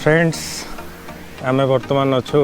Friends आम बर्तमान अच्छु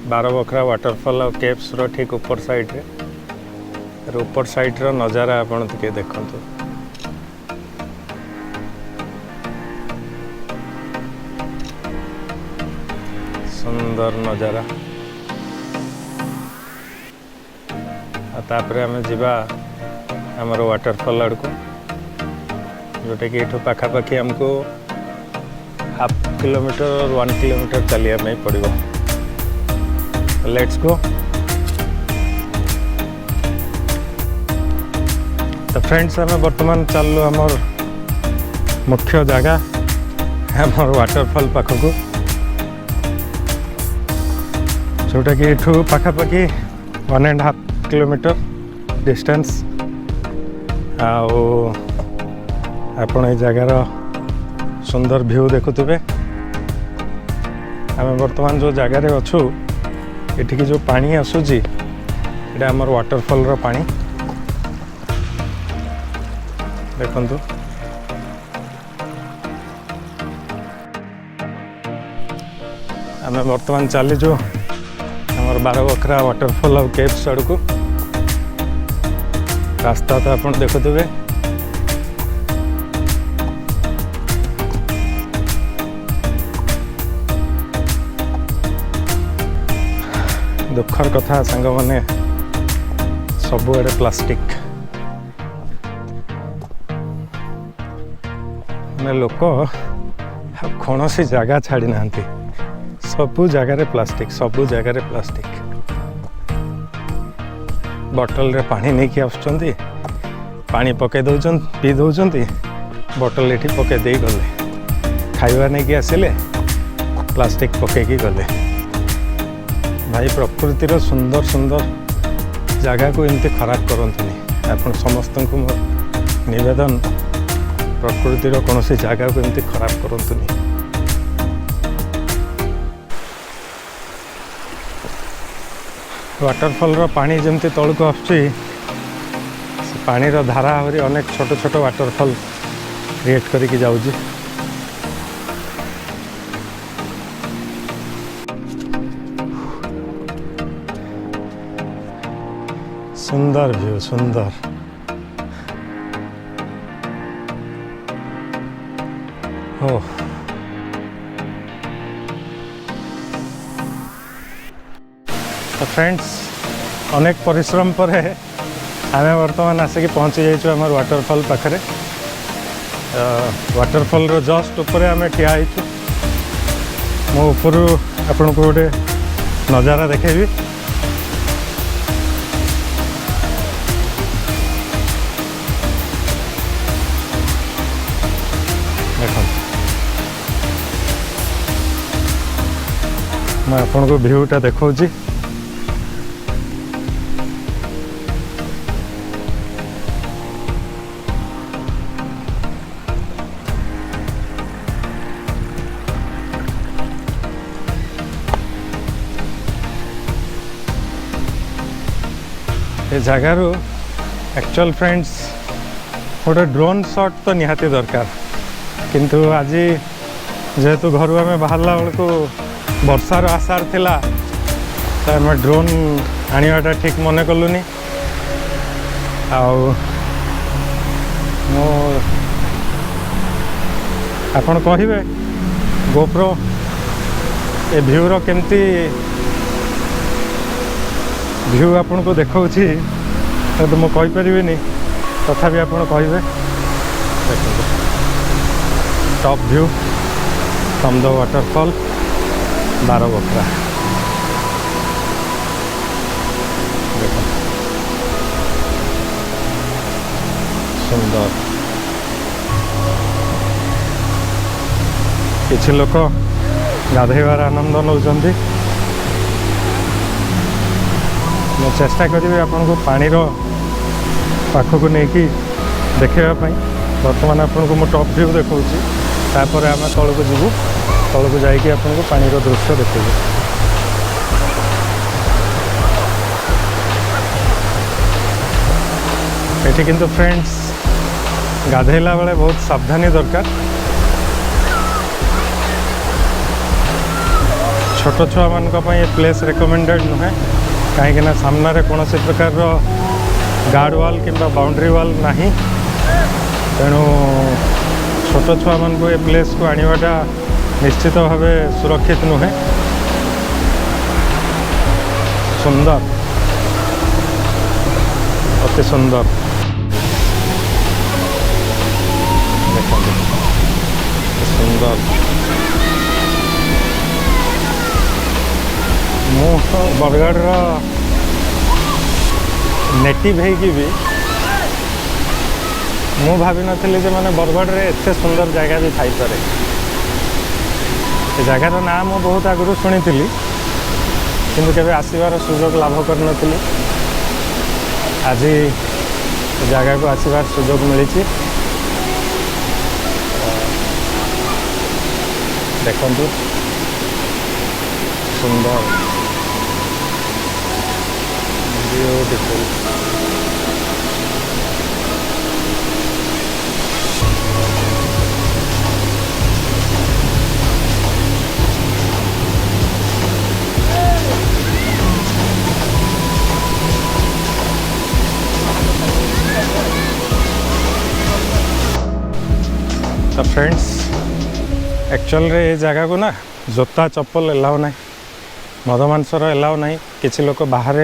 बारबखरा वाटरफॉल और केव्स रो ठीक ऊपर साइड रे ऊपर साइड रो नजारा आपण के देखंतु। सुंदर नजारा तापर आम जीवा आमर वाटरफॉल आड़ को जोटा कि ये पाखापाखि आमको हाफ किलोमीटर और 1 किलोमीटर चलिया में पड़ो। Let's go. तो फ्रेंड्स आम बर्तमान चलू आमर मुख्य जगह आमर वाटरफॉल पाखक जोटा कि ये पाखापाखि 1.5 किलोमीटर डिस्टेंस आपण ये जगार सुंदर व्यू देखुवे। आम बर्तमान जो जगार अच्छु एठी जो पानी आसूची ये आमर वाटरफॉल रो पानी देखंतु। आम बर्तमान चलीजु आमर बारबखरा वाटरफॉल और केव्स आड़ को। रास्ता तो आप देखुवे दुखर कथा सांग माने सबुआड़े प्लास्टिक माने लोक कौन सी जगह छाड़ी ना सबु जगार प्लास्टिक सबु जगार प्लास्टिक। बॉटल रे पानी नहीं कि आसुचंती पानी पके दौन पी दौन बॉटल ये पके दे गले खाइबा नहीं कि आसिले प्लास्टिक पकईकी गले। भाई प्रकृतिर सुंदर सुंदर जगह को एमती खराब करंतुनी। आपण समस्त को मोर निवेदन प्रकृतिर कौन सी जगह को एमती खराब करंतुनी। वाटरफॉल रो पानी जमती तल को आसुची पानी रो धारा आहरी अनेक छोट छोट वाटरफॉल क्रिएट करके जाउची। सुंदर व्यू सुंदर। ओह तो फ्रेंड्स अनेक परिश्रम पर आम बर्तमान आसिक पहुँची जाइए आम वाटरफॉल पाखे। वाटरफॉल रो जस्ट ऊपर आम ठिया मो ऊपर आपन को गोटे नजारा देखेबी। मैं आपन को व्यूटा देखौची। ये जगार एक्चुअल फ्रेंड्स गोटे ड्रोन शॉट तो निहाती दरकार किंतु आज जेहेतु घर आम बाहरला बेलू वर्षार आसार थिला तो आम ड्रोन आनिबाटा ठीक मन कलुनी। आपण कहिबे गोप्रो ए व्यू रो केमती व्यू आपन को देखौछि तो मु कहि परिबिनी तथापि आपण कहिबे top view from the waterfall बारबखरा। सुंदर किछि लोक गाधेबार आनंद नौचंती। मैं चेष्टा करी आपन को पानी रो पाखक नहीं कि देखापी। बर्तमान आपन को मु टॉप व्यू देखौछि तापर आम तल को जीवु तल को जाइए आपन को पानी रो दृश्य देखेबे। ये किंतु फ्रेंड्स गाधेला बेले बहुत सावधानी दरकार। छोट छुआ मान ये प्लेस रिकमेंडेड नुहे कहीं सामने कौन से प्रकार गार्ड वाल कि बाउंड्री वाल नहीं तेणु छोट छुआ मान ये प्लेस को आनिबाटा निश्चित भाव सुरक्षित नुहे। सुंदर अति सुंदर सुंदर मु बरगढ़ नेटिव है भी मु भावी नथिली जे माने बरगढ़ रे एते सुंदर जगह भी थाई पारे। ए जगार नाम मु बहुत आगु शुणी किंतु केबे आसीबार सुजोग लाभ कर नथिली। आज जगह को आसबार सुजोग मिली। देखु सुंदर ब्यूटीफुल तो फ्रेंड्स एक्चुअल रे ये जगह को ना जोता चप्पल एलाउ ना मद मांसर एलाउ ना। किसी लोग बाहर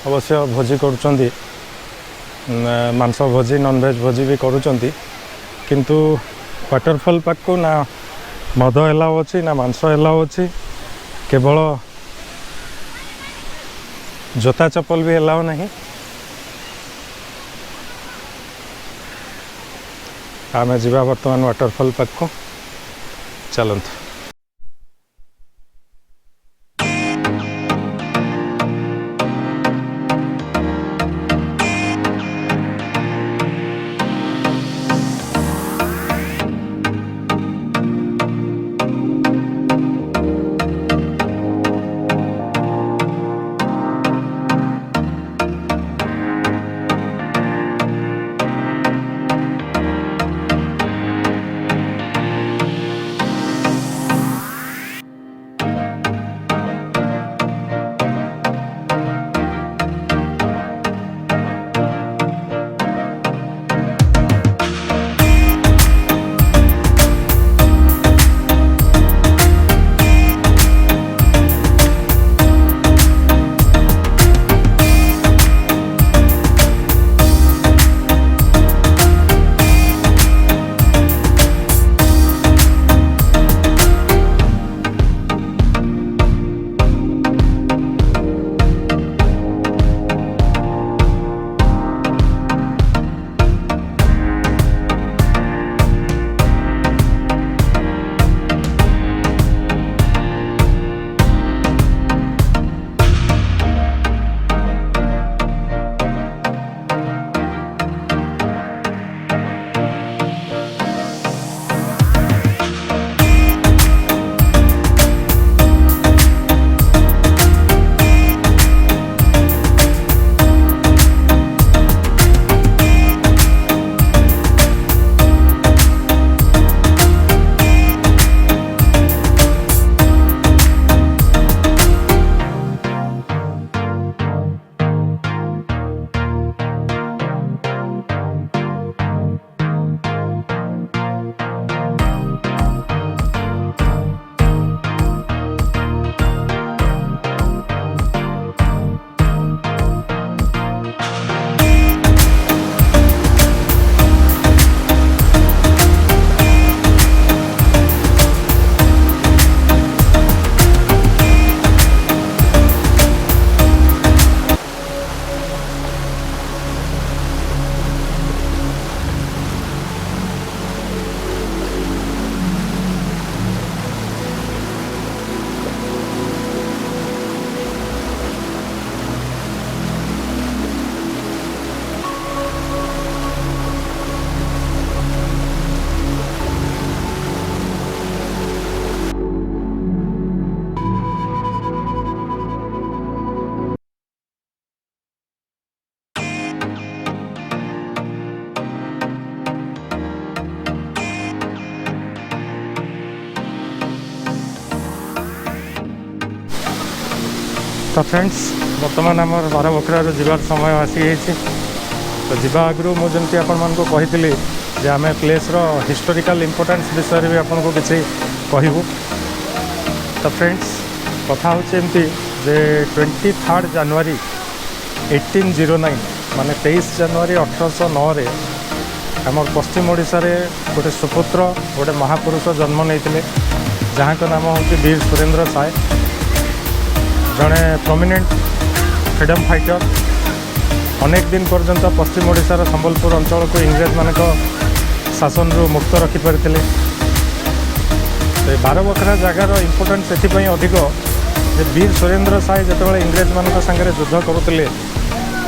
अवश्य भोजी करुँच मांस भोजी नॉनवेज भोजी भी करुँच किंतु वाटरफॉल पार्क को ना मद एलाउ अच्छी ना मांस एलाउ अच्छी केवल जोता चप्पल भी एलाउ नहीं। आमे जीवा वर्तमान वाटरफॉल पार्क को चलते। तो फ्रेंड्स बर्तमान आमर बारबखरा जीवार समय आसी तो जीवा आगु मुझे आपण को कही जे आम प्लेस हिस्टोरिकल इंपोर्टेंस विषय भी आपन को किसी कहूँ। तो फ्रेंड्स कथा होमती जे 23 जनवरी 1809 माने 23 जनवरी 1809 आमर पश्चिम ओडिशा रे गोटे सुपुत्र गोटे महापुरुष जन्म नहीं जहाँ का नाम हूँ वीर सुरेंद्र साय, जड़े प्रोमिनेंट फ्रीडम फाइटर। अनेक दिन पर्यंत पश्चिम ओडिशार संबलपुर अंचल को इंग्रेज मान शासन रु मुक्त रखिपारे। बारबखरा जगार इम्पोर्टेंस एपाई अधिक जे वीर सुरेंद्र साय जो इंग्रेज मान सागर युद्ध करुले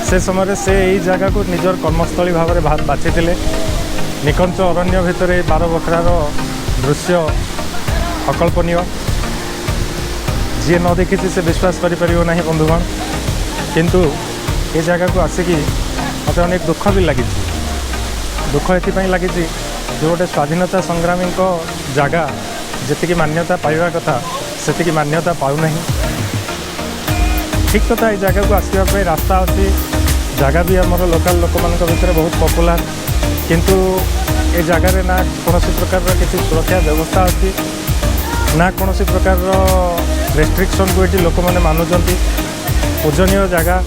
से समय से यही जगह को निजर कर्मस्थली भाव में बाछी निकंच अरण्य भितर बारबखरार दृश्य अकल्पनीय। जी न देखी से विश्वास करें बंधुगण, किंतु ये जगह को आसिकी मत अनेक दुख भी लगी। दुख ये लगी जो गोटे स्वाधीनता संग्रामी जगह जी मान्यता पाइबा कथा से मान्यता पाऊना। ठीक कथा ये जगह को आसवाई रास्ता अच्छी जगह भी आम लोकल लोक मान भर बहुत पपुलार, किंतु ये जगार ना कौन प्रकार किसी सुरक्षा व्यवस्था अच्छी ना कौन प्रकार रेस्ट्रिक्शन को ये लोक मैंने मानुंट। पूजनीय जगह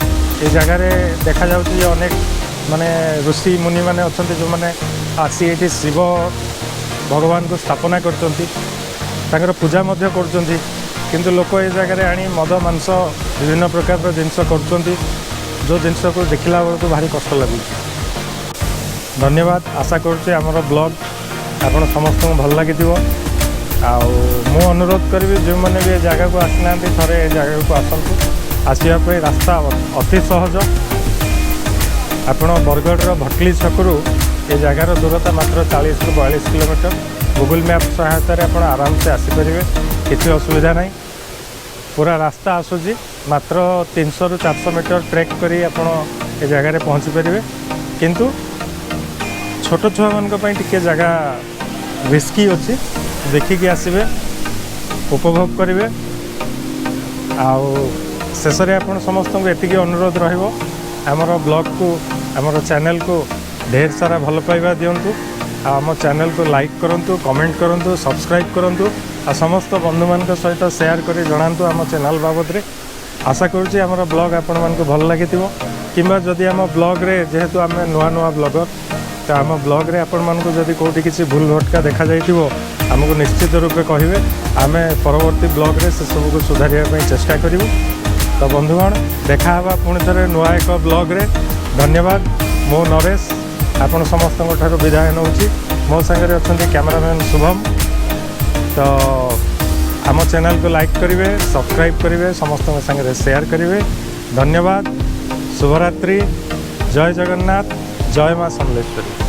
ये जगार देखा जाउछि अनेक माने ऋषि मुनि माने अच्छा जो मैंने आसी ये शिव भगवान को स्थापना कर पूजा कर, किंतु लोक ये जगह आनी मद मांस विभिन्न प्रकार जिनस कर जो जिनस को देखला बेलू भारी कष्ट लगे। धन्यवाद। आशा करुँचे आमर ब्लॉग आपन समस्त भल लगी। मु अनुरोध करी जो मैंने भी जगह को आसी ना थे ये जगह को आसतु। आसवाई रास्ता अति सहज। आपण बरगढ़ भटली छकरू ये जगार दूरता मात्र 40 ରୁ 42 किलोमीटर। गूगल मैप सहायता आप आराम से आसीपारे, किसी असुविधा नहीं। पूरा रास्ता आसूँ मात्र 300 ରୁ 400 मीटर ट्रेक करी आपण ये जगह पहुँची पारे, किंतु छोट छुआ मान टिके जगह रिस्की अच्छी। देखिकी आसबे, उपभोग करेंगे। शेष में आप समस्त को एति अनुरोध रमर ब्लॉग को आमर चैनल को ढेर सारा भल पाइबा दिंतु। आम चैनल को लाइक करूँ, कमेंट करूँ, सब्सक्राइब करूँ। आ समस्त बंधु मान सहित शेयर कर जनातु आम चैनल बाबद रे। आशा करुँचे आमर ब्लॉग आपण मानक भल लगी किंबा जदि आम ब्लॉग रे जेहेतु आम नुआ नुआ ब्लॉगर तो आम ब्लॉग रे आपण मानक जदि कोठी किसी भूल भटका देखा जाइथिबो आमको निश्चित रूपे कहिबे। आमे परवर्ती ब्लॉग रे से सब को सुधारिया पई चेष्टा करिवु। तो बंधुगण देखा हवा पुणी थे नुआ एक ब्लॉग रे। धन्यवाद। मो नरेश आपण समस्त विदाय नौ। मो सागर अच्छा कैमरामैन शुभम। तो आम चैनल को लाइक करेंगे, सब्सक्राइब करेंगे, समस्त सागर शेयर करेंगे। धन्यवाद। शुभरात्रि। जय जगन्नाथ। जय माँ समलेश्वरी।